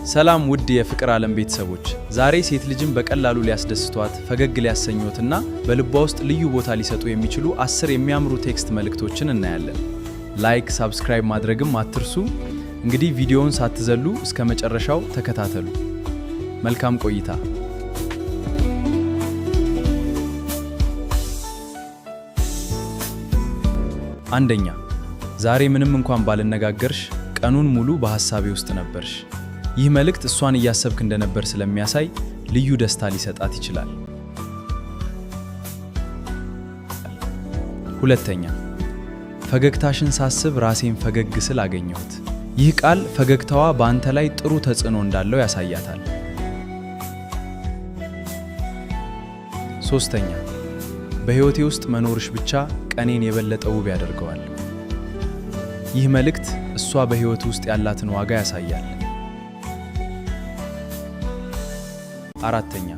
ሰላም ውድ የፍቅር ዓለም ቤተሰቦች፣ ዛሬ ሴት ልጅን በቀላሉ ሊያስደስቷት፣ ፈገግ ሊያሰኙትና በልቧ ውስጥ ልዩ ቦታ ሊሰጡ የሚችሉ 10 የሚያምሩ ቴክስት መልእክቶችን እናያለን። ላይክ፣ ሳብስክራይብ ማድረግም አትርሱ። እንግዲህ ቪዲዮውን ሳትዘሉ እስከ መጨረሻው ተከታተሉ። መልካም ቆይታ። አንደኛ፣ ዛሬ ምንም እንኳን ባልነጋገርሽ ቀኑን ሙሉ በሐሳቤ ውስጥ ነበርሽ። ይህ መልእክት እሷን እያሰብክ እንደነበር ስለሚያሳይ ልዩ ደስታ ሊሰጣት ይችላል። ሁለተኛ፣ ፈገግታሽን ሳስብ ራሴን ፈገግ ስል አገኘሁት። ይህ ቃል ፈገግታዋ በአንተ ላይ ጥሩ ተጽዕኖ እንዳለው ያሳያታል። ሶስተኛ፣ በሕይወቴ ውስጥ መኖርሽ ብቻ ቀኔን የበለጠ ውብ ያደርገዋል። ይህ መልእክት እሷ በሕይወት ውስጥ ያላትን ዋጋ ያሳያል። አራተኛ፣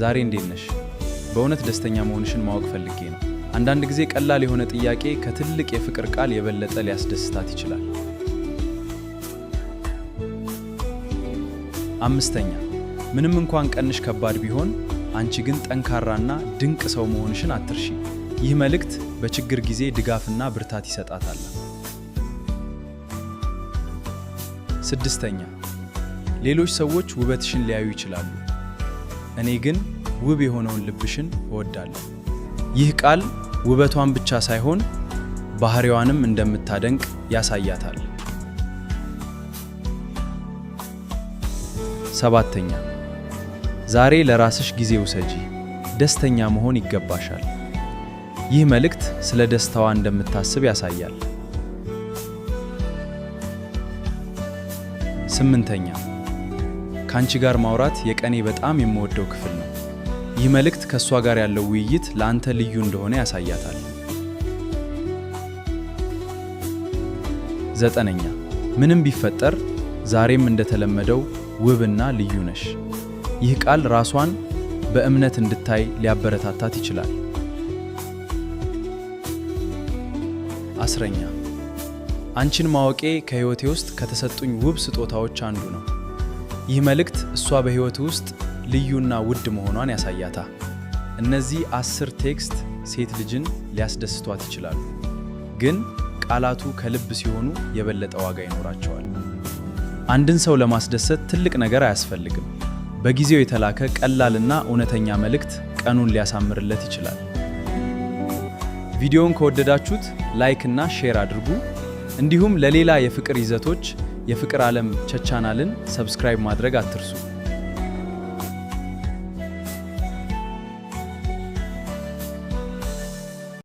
ዛሬ እንዴት ነሽ? በእውነት ደስተኛ መሆንሽን ማወቅ ፈልጌ ነው። አንዳንድ ጊዜ ቀላል የሆነ ጥያቄ ከትልቅ የፍቅር ቃል የበለጠ ሊያስደስታት ይችላል። አምስተኛ፣ ምንም እንኳን ቀንሽ ከባድ ቢሆን አንቺ ግን ጠንካራና ድንቅ ሰው መሆንሽን አትርሺ። ይህ መልእክት በችግር ጊዜ ድጋፍና ብርታት ይሰጣታል። ስድስተኛ፣ ሌሎች ሰዎች ውበትሽን ሊያዩ ይችላሉ፣ እኔ ግን ውብ የሆነውን ልብሽን እወዳለሁ። ይህ ቃል ውበቷን ብቻ ሳይሆን ባህሪዋንም እንደምታደንቅ ያሳያታል። ሰባተኛ፣ ዛሬ ለራስሽ ጊዜ ውሰጂ፣ ደስተኛ መሆን ይገባሻል። ይህ መልእክት ስለ ደስታዋ እንደምታስብ ያሳያል። ስምንተኛ፣ ከአንቺ ጋር ማውራት የቀኔ በጣም የምወደው ክፍል ነው። ይህ መልእክት ከእሷ ጋር ያለው ውይይት ለአንተ ልዩ እንደሆነ ያሳያታል። ዘጠነኛ፣ ምንም ቢፈጠር ዛሬም እንደተለመደው ውብና ልዩ ነሽ። ይህ ቃል ራሷን በእምነት እንድታይ ሊያበረታታት ይችላል። አስረኛ፣ አንቺን ማወቄ ከሕይወቴ ውስጥ ከተሰጡኝ ውብ ስጦታዎች አንዱ ነው። ይህ መልእክት እሷ በሕይወት ውስጥ ልዩና ውድ መሆኗን ያሳያታል። እነዚህ 10 ቴክስት ሴት ልጅን ሊያስደስቷት ይችላሉ፣ ግን ቃላቱ ከልብ ሲሆኑ የበለጠ ዋጋ ይኖራቸዋል። አንድን ሰው ለማስደሰት ትልቅ ነገር አያስፈልግም። በጊዜው የተላከ ቀላልና እውነተኛ መልእክት ቀኑን ሊያሳምርለት ይችላል። ቪዲዮውን ከወደዳችሁት ላይክ እና ሼር አድርጉ። እንዲሁም ለሌላ የፍቅር ይዘቶች የፍቅር ዓለም ቻናልን ሰብስክራይብ ማድረግ አትርሱ።